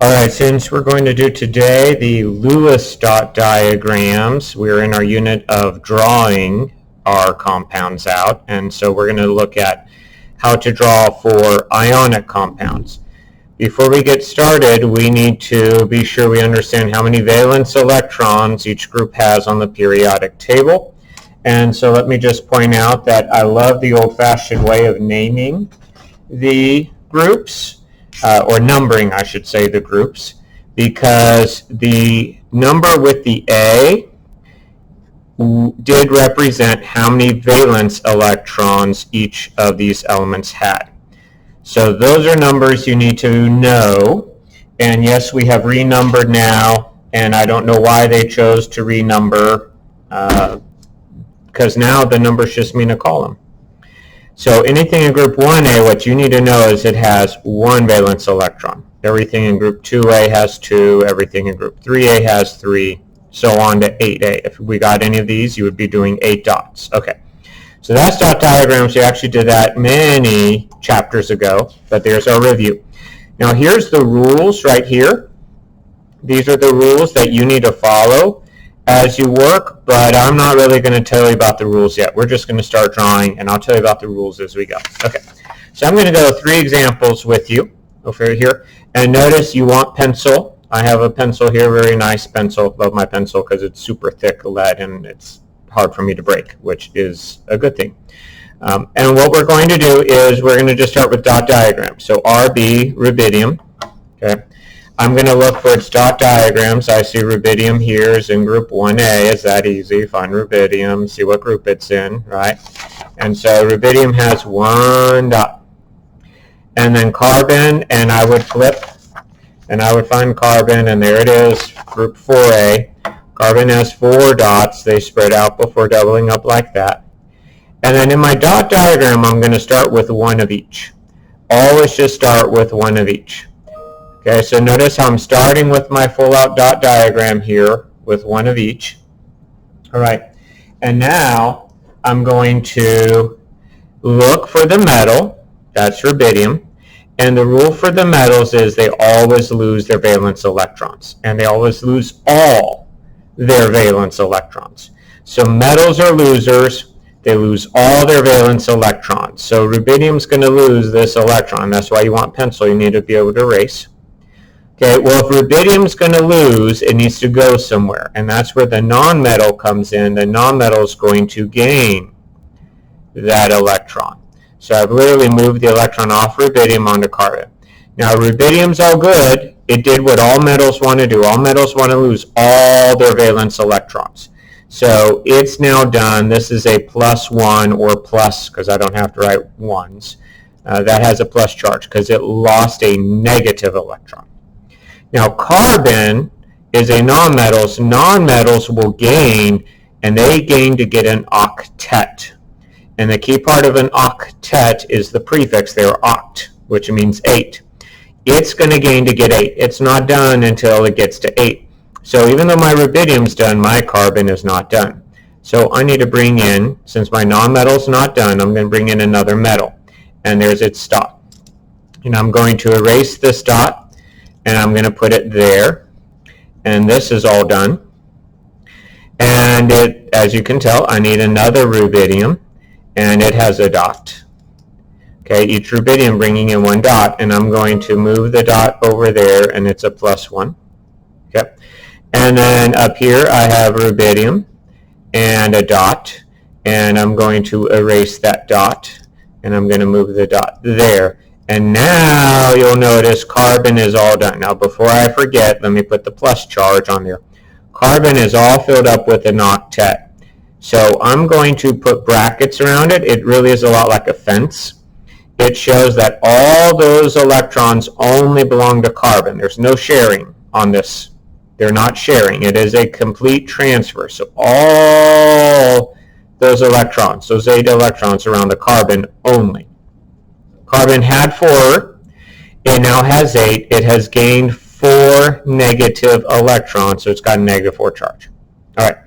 All right, since we're going to do today the Lewis dot diagrams, we're in our unit of drawing our compounds out, and so we're going to look at how to draw for ionic compounds. Before we get started, we need to be sure we understand how many valence electrons each group has on the periodic table. And so let me just point out that I love the old-fashioned way of naming the groups. Or numbering, I should say, the groups, because the number with the A did represent how many valence electrons each of these elements had. So those are numbers you need to know. And yes, we have renumbered now, and I don't know why they chose to renumber, because now the numbers just mean a column. So anything in group 1A, what you need to know is it has one valence electron. Everything in group 2A has 2, everything in group 3A has 3, so on to 8A. If we got any of these, you would be doing 8 dots. Okay, so that's dot diagrams. We actually did that many chapters ago, but there's our review. Now here's the rules right here. These are the rules that you need to follow as you work, but I'm not really going to tell you about the rules yet. We're just going to start drawing, and I'll tell you about the rules as we go. Okay, so I'm going to go 3 examples with you over here, and notice you want pencil. I have a pencil here, very nice pencil. Love my pencil because it's super thick lead, and it's hard for me to break, which is a good thing. And what we're going to do is we're going to just start with dot diagrams. So RB, rubidium, okay. I'm going to look for its dot diagrams. I see rubidium here is in group 1A. Is that easy? Find rubidium, see what group it's in, right? And so rubidium has 1 dot. And then carbon, and I would flip, and I would find carbon, and there it is, group 4A. Carbon has 4 dots. They spread out before doubling up like that. And then in my dot diagram, I'm going to start with 1 of each. Always just start with 1 of each. Okay, so notice how I'm starting with my full-out dot diagram here with 1 of each. All right, and now I'm going to look for the metal. That's rubidium. And the rule for the metals is they always lose their valence electrons, and they always lose all their valence electrons. So metals are losers. They lose all their valence electrons. So rubidium's going to lose this electron. That's why you want pencil. You need to be able to erase. Okay, well, if rubidium's going to lose, it needs to go somewhere, and that's where the nonmetal comes in. The nonmetal is going to gain that electron. So I've literally moved the electron off rubidium onto carbon. Now, rubidium's all good. It did what all metals want to do. All metals want to lose all their valence electrons. So it's now done. This is a +1 or plus, because I don't have to write ones. That has a plus charge because it lost a negative electron. Now, carbon is a nonmetal. So nonmetals will gain, and they gain to get an octet. And the key part of an octet is the prefix there, oct, which means 8. It's going to gain to get 8. It's not done until it gets to 8. So even though my rubidium's done, my carbon is not done. So I need to bring in, since my nonmetal's not done, I'm going to bring in another metal. And there's its dot. And I'm going to erase this dot. And I'm going to put it there, and this is all done. And it, as you can tell, I need another rubidium, and it has a dot. Okay, each rubidium bringing in 1 dot, and I'm going to move the dot over there, and it's a +1. Okay, and then up here I have rubidium and a dot, and I'm going to erase that dot, and I'm going to move the dot there. And now you'll notice carbon is all done. Now before I forget, let me put the plus charge on there. Carbon is all filled up with an octet. So I'm going to put brackets around it. It really is a lot like a fence. It shows that all those electrons only belong to carbon. There's no sharing on this. They're not sharing. It is a complete transfer. So all those electrons, those 8 electrons around the carbon only. Carbon had 4, it now has 8. It has gained 4 negative electrons, so it's got a -4 charge. All right,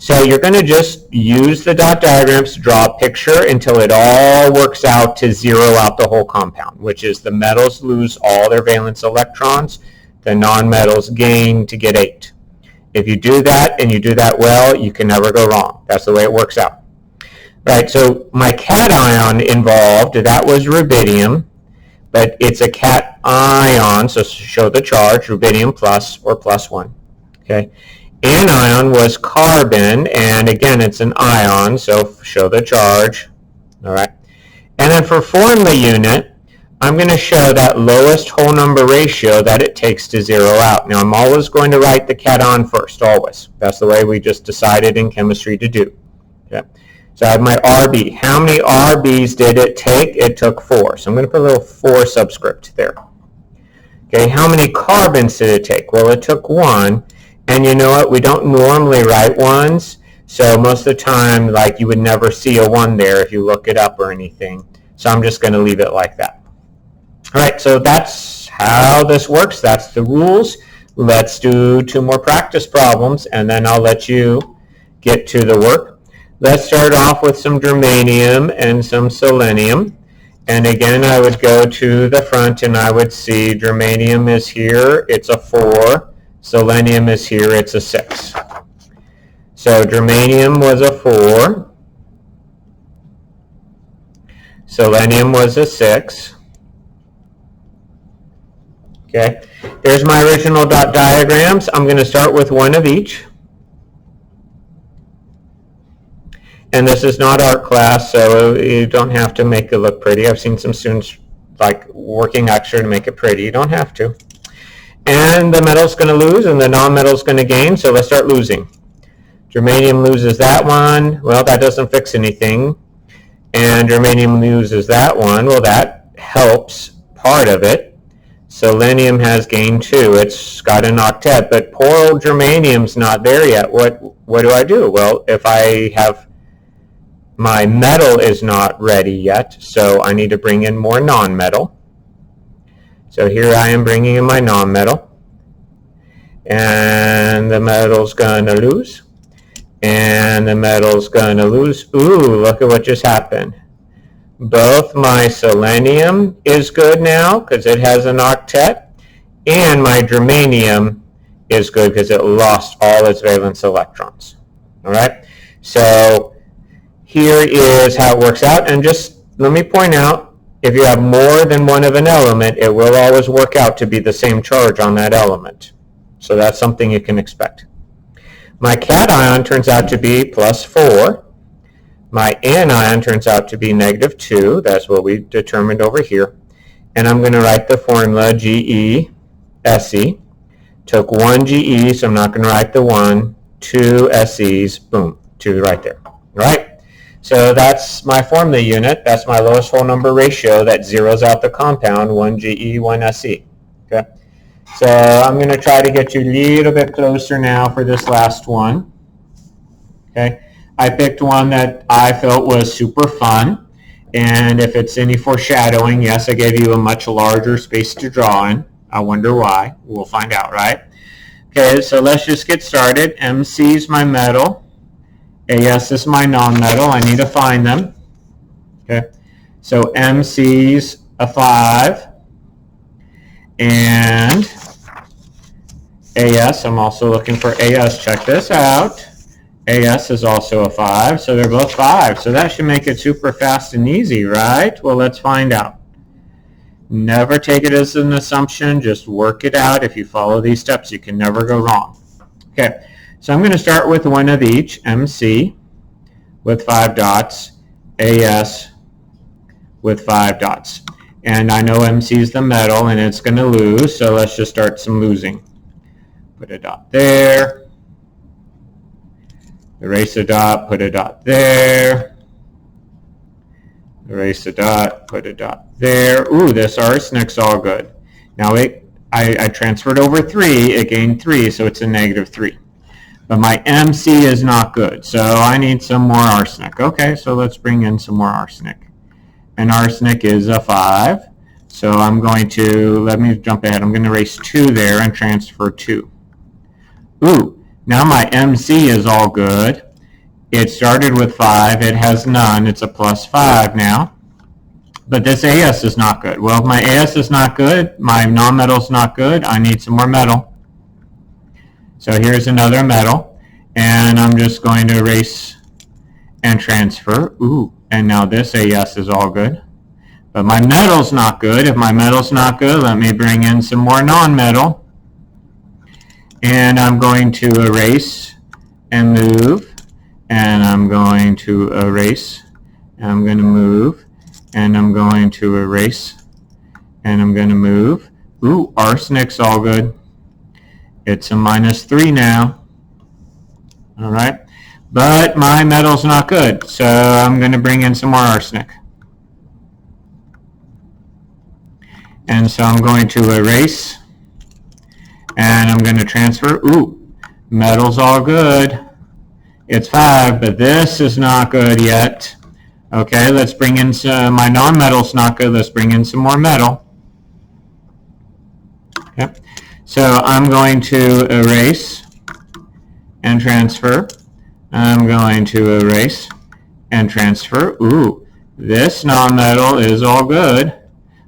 So you're going to just use the dot diagrams to draw a picture until it all works out to zero out the whole compound, which is the metals lose all their valence electrons, the nonmetals gain to get 8. If you do that and you do that well, you can never go wrong. That's the way it works out. Right, so my cation involved, that was rubidium, but it's a cation, so show the charge, rubidium plus or plus 1. Okay. Anion was carbon, and again, it's an ion, so show the charge. All right. And then for formula unit, I'm going to show that lowest whole number ratio that it takes to zero out. Now, I'm always going to write the cation first, always. That's the way we just decided in chemistry to do. Okay. So I have my RB. How many RBs did it take? It took 4. So I'm going to put a little 4 subscript there. Okay, how many carbons did it take? Well, it took 1. And you know what? We don't normally write 1s. So most of the time, like, you would never see a 1 there if you look it up or anything. So I'm just going to leave it like that. All right, so that's how this works. That's the rules. Let's do 2 more practice problems, and then I'll let you get to the work. Let's start off with some germanium and some selenium. And again, I would go to the front and I would see germanium is here, it's a 4. Selenium is here, it's a 6. So germanium was a 4. Selenium was a 6. Okay, there's my original dot diagrams. I'm going to start with one of each. And this is not art class, so you don't have to make it look pretty. I've seen some students like working extra to make it pretty. You don't have to. And the metal's going to lose and the non-metal's going to gain, so let's start losing. Germanium loses that one. Well, that doesn't fix anything. And germanium loses that one. Well, that helps part of it. Selenium has gained 2. It's got an octet, but poor old germanium's not there yet. What do I do? Well, if I have my metal is not ready yet, so I need to bring in more non-metal. So here I am bringing in my non-metal. And the metal's going to lose. And the metal's going to lose. Ooh, look at what just happened. Both my selenium is good now because it has an octet. And my germanium is good because it lost all its valence electrons. All right? So here is how it works out, and just let me point out, if you have more than one of an element, it will always work out to be the same charge on that element. So that's something you can expect. My cation turns out to be plus 4. My anion turns out to be negative 2. That's what we determined over here. And I'm going to write the formula GeSe. Took 1 Ge, so I'm not going to write the 1. 2 Ses, boom, 2 right there. All right? So that's my formula unit. That's my lowest whole number ratio that zeroes out the compound, 1 Ge, 1 Se. Okay. So I'm going to try to get you a little bit closer now for this last one. Okay. I picked one that I felt was super fun. And if it's any foreshadowing, yes, I gave you a much larger space to draw in. I wonder why. We'll find out, right? Okay, so let's just get started. MC is my metal. AS is my non-metal. I need to find them. Okay, so MC's a 5. And AS, I'm also looking for AS. Check this out. AS is also a 5, so they're both 5. So that should make it super fast and easy, right? Well, let's find out. Never take it as an assumption. Just work it out. If you follow these steps, you can never go wrong. Okay, so I'm going to start with one of each. MC with 5 dots. AS with 5 dots. And I know MC is the metal, and it's going to lose, so let's just start some losing. Put a dot there. Erase a dot, put a dot there. Erase a dot, put a dot there. Ooh, this arsenic's all good. Now I transferred over 3, it gained 3, so it's a negative 3. But my MC is not good, so I need some more arsenic. Okay, so let's bring in some more arsenic. And arsenic is a 5. So I'm going to, let me jump ahead, I'm going to erase 2 there and transfer 2. Ooh, now my MC is all good. It started with 5, it has none, it's a plus 5 now. but this AS is not good. Well, if my AS is not good, my nonmetal is not good, I need some more metal. So here's another metal, and I'm just going to erase and transfer. Ooh, and now this AS is all good. But my metal's not good. If my metal's not good, let me bring in some more nonmetal. And I'm going to erase and move, and I'm going to erase, and I'm going to move, and I'm going to erase, and I'm going to move. Ooh, arsenic's all good. It's a -3 now. All right, but my metal's not good, so I'm going to bring in some more arsenic. And so I'm going to erase, and I'm going to transfer. Ooh, metal's all good. It's 5, but this is not good yet. Okay, let's bring in some, my non-metal's not good. Let's bring in some more metal. Okay, so I'm going to erase and transfer. I'm going to erase and transfer. Ooh, this non-metal is all good,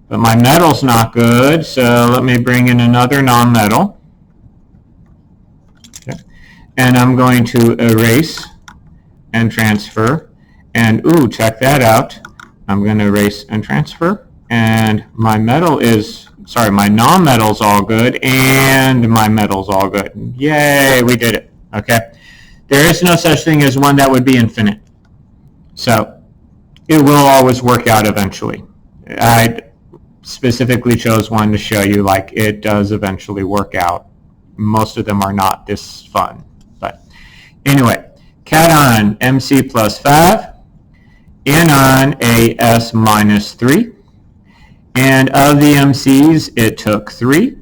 but my metal's not good, so let me bring in another non-metal. Okay. And I'm going to erase and transfer. And ooh, check that out. I'm going to erase and transfer. And my metal is, sorry, my non-metal's all good, and my metal's all good. Yay, we did it. Okay. There is no such thing as one that would be infinite. So it will always work out eventually. I specifically chose one to show you like it does eventually work out. Most of them are not this fun. But anyway, cation MC plus 5, anion AS -3. And of the MCs, it took 3.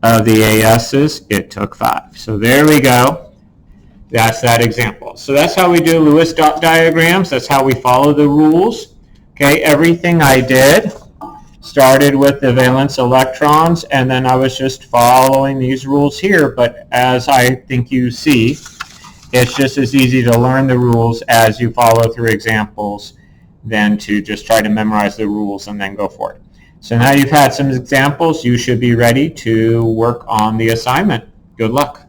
Of the ASs, it took 5. So there we go. That's that example. So that's how we do Lewis dot diagrams. That's how we follow the rules. Okay, everything I did started with the valence electrons, and then I was just following these rules here. But as I think you see, it's just as easy to learn the rules as you follow through examples than to just try to memorize the rules and then go for it. So now you've had some examples, you should be ready to work on the assignment. Good luck.